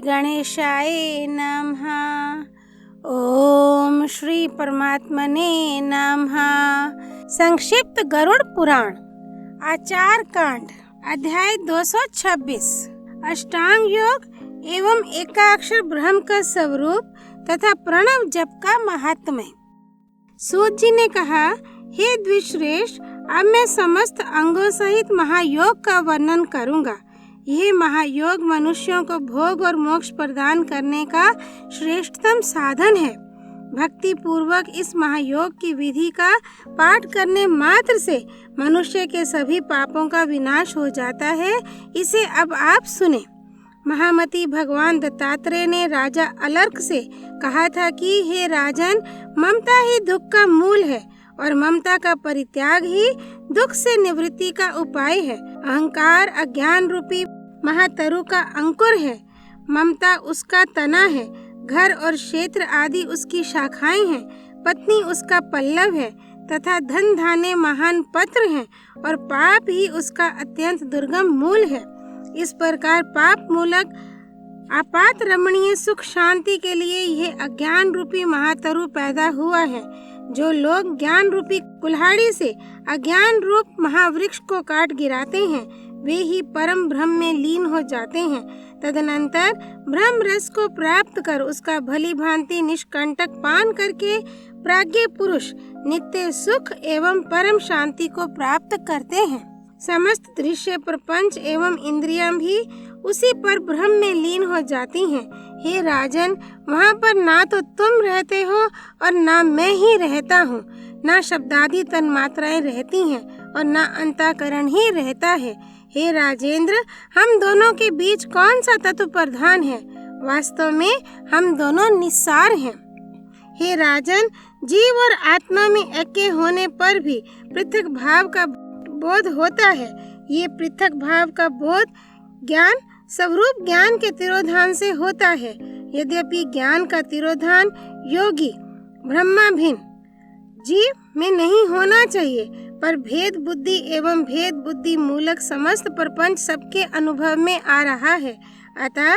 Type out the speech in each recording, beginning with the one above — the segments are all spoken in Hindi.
गणेशाय नमः। ओम श्री परमात्मने नमः। संक्षिप्त गरुड़ पुराण आचार कांड अध्याय 226 अष्टांग योग एवं एकाक्षर ब्रह्म का स्वरूप तथा प्रणव जप का महात्म्य। सूत जी ने कहा, हे द्विश्रेष्ठ, अब मैं समस्त अंगों सहित महायोग का वर्णन करूंगा। यह महायोग मनुष्यों को भोग और मोक्ष प्रदान करने का श्रेष्ठतम साधन है। भक्ति पूर्वक इस महायोग की विधि का पाठ करने मात्र से मनुष्य के सभी पापों का विनाश हो जाता है। इसे अब आप सुने। महामती भगवान दत्तात्रेय ने राजा अलर्क से कहा था कि हे राजन, ममता ही दुख का मूल है और ममता का परित्याग ही दुख से निवृत्ति का उपाय है। अहंकार अज्ञान रूपी महातरु का अंकुर है, ममता उसका तना है, घर और क्षेत्र आदि उसकी शाखाएं हैं, पत्नी उसका पल्लव है तथा धन धान्य महान पत्र हैं और पाप ही उसका अत्यंत दुर्गम मूल है। इस प्रकार पाप मूलक आपात रमणीय सुख शांति के लिए यह अज्ञान रूपी महातरु पैदा हुआ है। जो लोग ज्ञान रूपी कुल्हाड़ी से अज्ञान रूप महावृक्ष को काट गिराते हैं, वे ही परम ब्रह्म में लीन हो जाते हैं। तदनंतर ब्रह्म रस को प्राप्त कर उसका भली भांति निष्कंटक पान करके प्राज्ञ पुरुष नित्य सुख एवं परम शांति को प्राप्त करते हैं। समस्त दृश्य प्रपंच एवं इंद्रियां भी उसी पर ब्रह्म में लीन हो जाती हैं। हे राजन, वहाँ पर ना तो तुम रहते हो और ना मैं ही रहता हूँ, ना शब्दादि तन्मात्राएं रहती हैं और ना अंतःकरण ही रहता है। हे राजेंद्र, हम दोनों के बीच कौन सा तत्व प्रधान है? वास्तव में हम दोनों निस्सार हैं। हे राजन, जीव और आत्मा में ऐक्य होने पर भी पृथक भाव का बोध होता है। ये पृथक भाव का बोध ज्ञान स्वरूप ज्ञान के तिरोधान से होता है। यद्यपि ज्ञान का तिरोधान योगी ब्रह्माभिन्न जीव में नहीं होना चाहिए, पर भेद बुद्धि एवं भेद बुद्धि मूलक समस्त प्रपंच सबके अनुभव में आ रहा है। अतः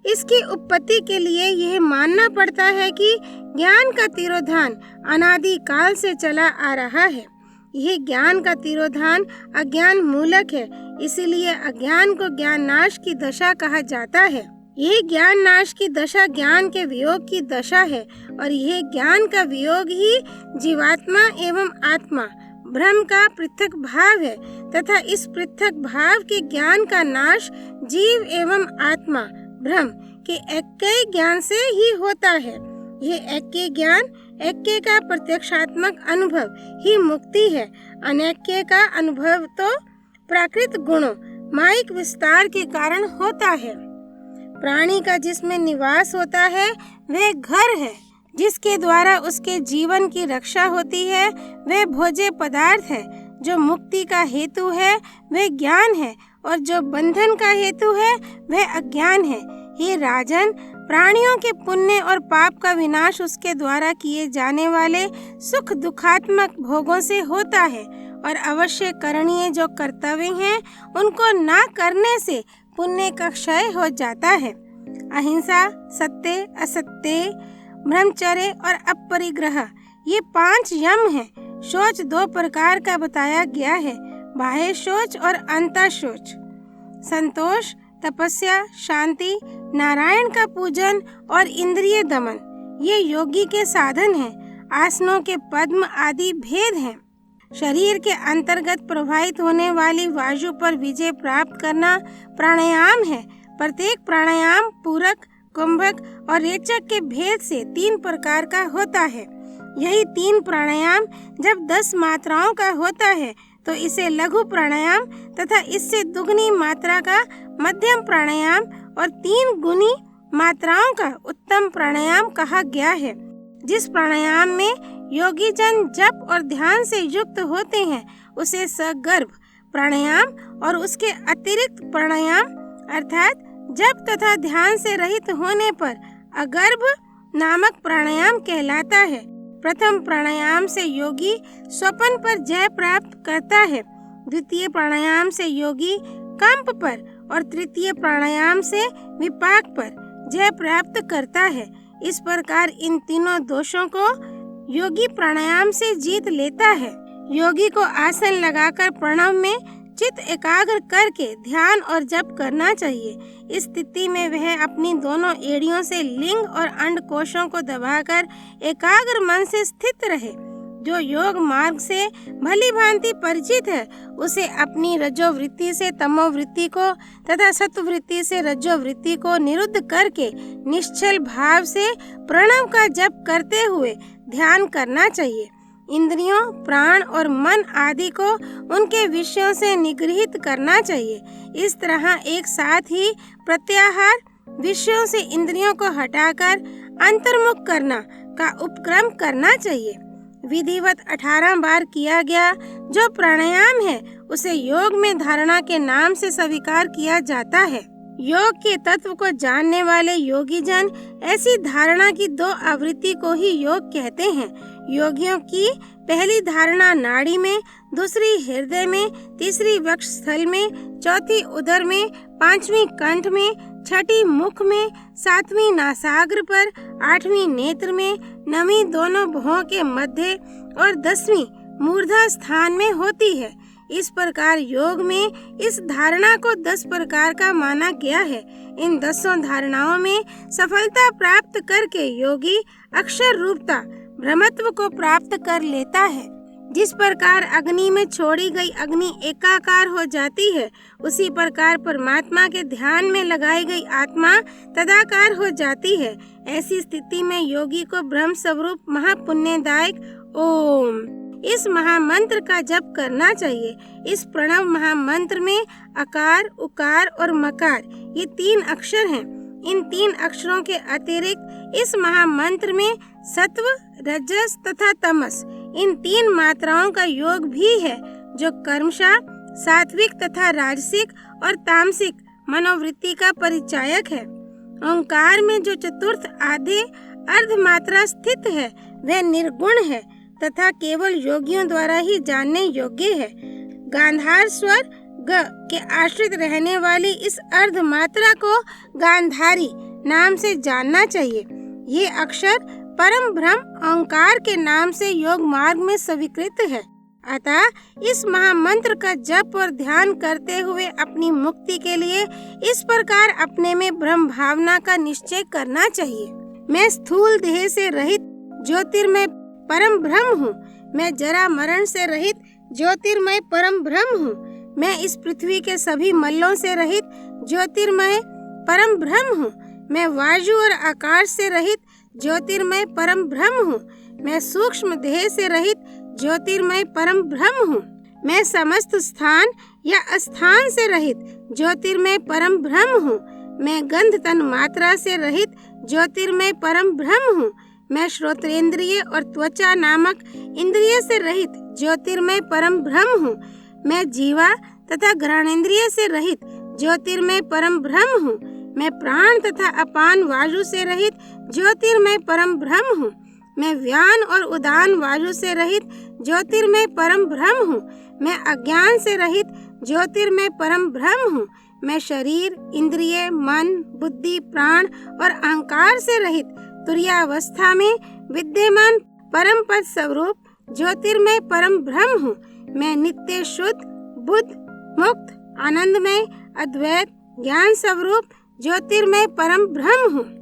इसकी उत्पत्ति के लिए यह मानना पड़ता है कि ज्ञान का तिरोधान अनादि काल से चला आ रहा है। यह ज्ञान का तिरोधान अज्ञान मूलक है, इसीलिए अज्ञान को ज्ञान नाश की दशा कहा जाता है। यह ज्ञान नाश की दशा ज्ञान के वियोग की दशा है और यह ज्ञान का वियोग ही जीवात्मा एवं आत्मा ब्रह्म का पृथक भाव है तथा इस पृथक भाव के ज्ञान का नाश जीव एवं आत्मा ब्रह्म के ऐक्य ज्ञान से ही होता है। यह ऐक्य ज्ञान ऐक्य का प्रत्यक्षात्मक अनुभव ही मुक्ति है। अनैक्य का अनुभव तो प्राकृत गुणों माइक विस्तार के कारण होता है। प्राणी का जिसमें निवास होता है वह घर है, जिसके द्वारा उसके जीवन की रक्षा होती है वह भोज्य पदार्थ है। जो मुक्ति का हेतु है वह ज्ञान है और जो बंधन का हेतु है वह अज्ञान है। हे राजन, प्राणियों के पुण्य और पाप का विनाश उसके द्वारा किए जाने वाले सुख दुखात्मक भोगों से होता है और अवश्य करणीय जो कर्तव्य हैं उनको ना करने से पुण्य का क्षय हो जाता है। अहिंसा, सत्य, असत्य, ब्रह्मचर्य और अपरिग्रह ये 5 यम हैं। शौच 2 प्रकार का बताया गया है, बाह्य शौच और अंतः शौच। संतोष, तपस्या, शांति, नारायण का पूजन और इंद्रिय दमन ये योगी के साधन हैं। आसनों के पद्म आदि भेद हैं। शरीर के अंतर्गत प्रवाहित होने वाली वायु पर विजय प्राप्त करना प्राणायाम है। प्रत्येक प्राणायाम पूरक, कुंभक और रेचक के भेद से 3 प्रकार का होता है। यही 3 प्राणायाम जब 10 मात्राओं का होता है तो इसे लघु प्राणायाम तथा इससे दुगनी मात्रा का मध्यम प्राणायाम और 3 गुनी मात्राओं का उत्तम प्राणायाम कहा गया है। जिस प्राणायाम में योगी जन जप और ध्यान से युक्त होते हैं उसे सगर्भ प्राणायाम और उसके अतिरिक्त प्राणायाम अर्थात जप तथा ध्यान से रहित होने पर अगर्भ नामक प्राणायाम कहलाता है। प्रथम प्राणायाम से योगी स्वपन पर जय प्राप्त करता है, द्वितीय प्राणायाम से योगी कंप पर और तृतीय प्राणायाम से विपाक पर जय प्राप्त करता है। इस प्रकार इन तीनों दोषों को योगी प्राणायाम से जीत लेता है। योगी को आसन लगाकर प्रणव में चित्त एकाग्र करके ध्यान और जप करना चाहिए। इस स्थिति में वह अपनी दोनों एड़ियों से लिंग और अंडकोशों को दबाकर एकाग्र मन से स्थित रहे। जो योग मार्ग से भली भांति परिचित है उसे अपनी रजोवृत्ति से तमोवृत्ति को तथा सत्ववृत्ति से रजोवृत्ति को निरुद्ध करके निश्चल भाव से प्रणव का जप करते हुए ध्यान करना चाहिए। इंद्रियों, प्राण और मन आदि को उनके विषयों से निगृहित करना चाहिए। इस तरह एक साथ ही प्रत्याहार विषयों से इंद्रियों को हटाकर अंतर्मुख करना का उपक्रम करना चाहिए। विधिवत 18 बार किया गया जो प्राणायाम है उसे योग में धारणा के नाम से स्वीकार किया जाता है। योग के तत्व को जानने वाले योगी जन ऐसी धारणा की 2 आवृत्ति को ही योग कहते हैं। योगियों की पहली धारणा नाड़ी में, दूसरी हृदय में, तीसरी वक्षस्थल में, चौथी उदर में, 5वीं कंठ में, 6ठी मुख में, 7वीं नासाग्र पर, 8वीं नेत्र में, 9वीं दोनों भौं के मध्य और 10वीं मूर्धा स्थान में होती है। इस प्रकार योग में इस धारणा को 10 प्रकार का माना गया है। इन 10 धारणाओं में सफलता प्राप्त करके योगी अक्षर रूपता ब्रह्मत्व को प्राप्त कर लेता है। जिस प्रकार अग्नि में छोड़ी गई अग्नि एकाकार हो जाती है, उसी प्रकार परमात्मा के ध्यान में लगाई गई आत्मा तदाकार हो जाती है। ऐसी स्थिति में योगी को ब्रह्म स्वरूप महापुण्यदायक ओम इस महामंत्र का जप करना चाहिए। इस प्रणव महामंत्र में अकार, उकार और मकार ये 3 अक्षर हैं। इन 3 अक्षरों के अतिरिक्त इस महामंत्र में सत्व, रजस तथा तमस इन 3 मात्राओं का योग भी है जो कर्मशः सात्विक तथा राजसिक और तामसिक मनोवृत्ति का परिचायक है। ओंकार में जो चतुर्थ आधे अर्ध मात्रा स्थित है वह निर्गुण है तथा केवल योगियों द्वारा ही जानने योग्य है। गांधार स्वर ग के आश्रित रहने वाली इस अर्ध मात्रा को गांधारी नाम से जानना चाहिए। ये अक्षर परम ब्रह्म ओंकार के नाम से योग मार्ग में स्वीकृत है। अतः इस महामंत्र का जप और ध्यान करते हुए अपनी मुक्ति के लिए इस प्रकार अपने में ब्रह्म भावना का निश्चय करना चाहिए। मैं स्थूल देह से रहित ज्योतिर्मय परम ब्रह्म हूँ। मैं जरा मरण से रहित ज्योतिर्मय परम ब्रह्म हूँ। मैं इस पृथ्वी के सभी मल्लों से रहित ज्योतिर्मय परम ब्रह्म हूँ। मैं वायु और आकाश से रहित ज्योतिर्मय परम ब्रह्म हूँ। मैं सूक्ष्म देह से रहित ज्योतिर्मय परम ब्रह्म हूँ। मैं समस्त स्थान या अस्थान से रहित ज्योतिर्मय परम ब्रह्म हूँ। मैं गंध तन मात्रा से रहित ज्योतिर्मय परम ब्रह्म हूँ। मैं श्रोत्रेंद्रिय और त्वचा नामक इंद्रिय से रहित ज्योतिर्मय परम ब्रह्म हूँ। मैं जीवा तथा घ्राणेंद्रिय से रहित ज्योतिर्मय परम ब्रह्म हूँ। मैं प्राण तथा अपान वायु से रहित ज्योतिर्मय परम ब्रह्म हूँ। मैं व्यान और उदान वायु से रहित ज्योतिर्मय परम ब्रह्म हूँ। मैं अज्ञान से रहित ज्योतिर्मय परम ब्रह्म हूँ। मैं शरीर, इंद्रिय, मन, बुद्धि, प्राण और अहंकार से रहित तुरीयावस्था में विद्यमान परम पद स्वरूप ज्योतिर्मय परम ब्रह्म हूँ। मैं नित्य शुद्ध, बुद्ध, मुक्त, आनंदमय, अद्वैत, ज्ञान स्वरूप ज्योतिर्मय परम ब्रह्म हूँ।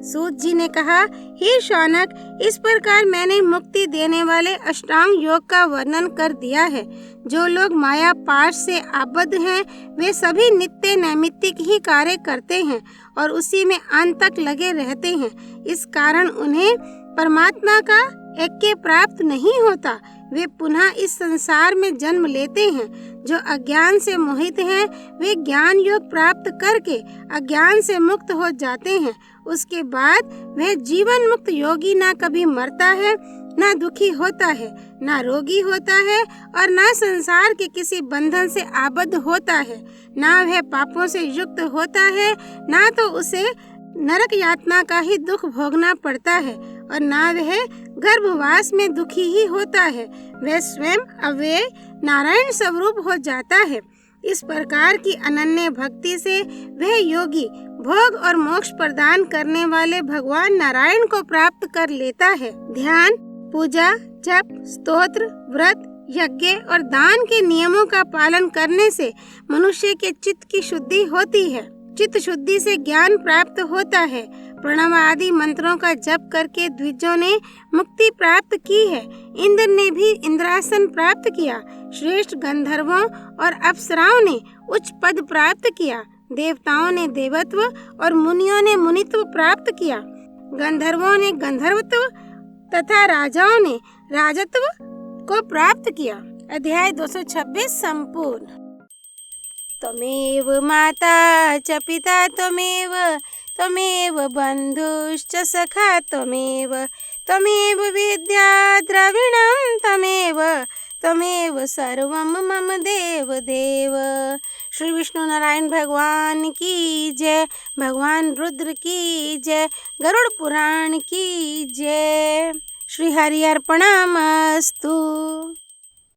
सूत जी ने कहा, हे शौनक, इस प्रकार मैंने मुक्ति देने वाले अष्टांग योग का वर्णन कर दिया है। जो लोग माया पाश से आबद्ध हैं वे सभी नित्य नैमित्तिक ही कार्य करते हैं और उसी में अंत तक लगे रहते हैं। इस कारण उन्हें परमात्मा का ऐक्य प्राप्त नहीं होता। वे पुनः इस संसार में जन्म लेते हैं। जो अज्ञान से मोहित हैं वे ज्ञान योग प्राप्त करके अज्ञान से मुक्त हो जाते हैं। उसके बाद वह जीवन मुक्त योगी ना कभी मरता है, ना दुखी होता है, ना रोगी होता है और ना संसार के किसी बंधन से आबद्ध होता है। ना वह पापों से युक्त होता है, ना तो उसे नरक यातना का ही दुख भोगना पड़ता है और ना वह गर्भवास में दुखी ही होता है। वह स्वयं अव्यय नारायण स्वरूप हो जाता है। इस प्रकार की अनन्य भक्ति से वह योगी भोग और मोक्ष प्रदान करने वाले भगवान नारायण को प्राप्त कर लेता है। ध्यान, पूजा, जप, स्तोत्र, व्रत, यज्ञ और दान के नियमों का पालन करने से मनुष्य के चित्त की शुद्धि होती है। चित्त शुद्धि से ज्ञान प्राप्त होता है। प्रणव आदि मंत्रों का जप करके द्विजों ने मुक्ति प्राप्त की है। इंद्र ने भी इंद्रासन प्राप्त किया। श्रेष्ठ गंधर्वों और अप्सराओं ने उच्च पद प्राप्त किया। देवताओं ने देवत्व और मुनियों ने मुनित्व प्राप्त किया। गंधर्वों ने गंधर्वत्व तथा राजाओं ने राजत्व को प्राप्त किया। अध्याय 226 संपूर्ण। त्वमेव माता च पिता त्वमेव, त्वमेव बन्धुश्च सखा त्वमेव, त्वमेव विद्या द्रविणं त्वमेव, त्वमेव सर्वं मम देव देव। श्री विष्णु नारायण भगवान की जय। भगवान रुद्र की जय। गरुड़ पुराण की जय। श्री हरि अर्पणमस्तु।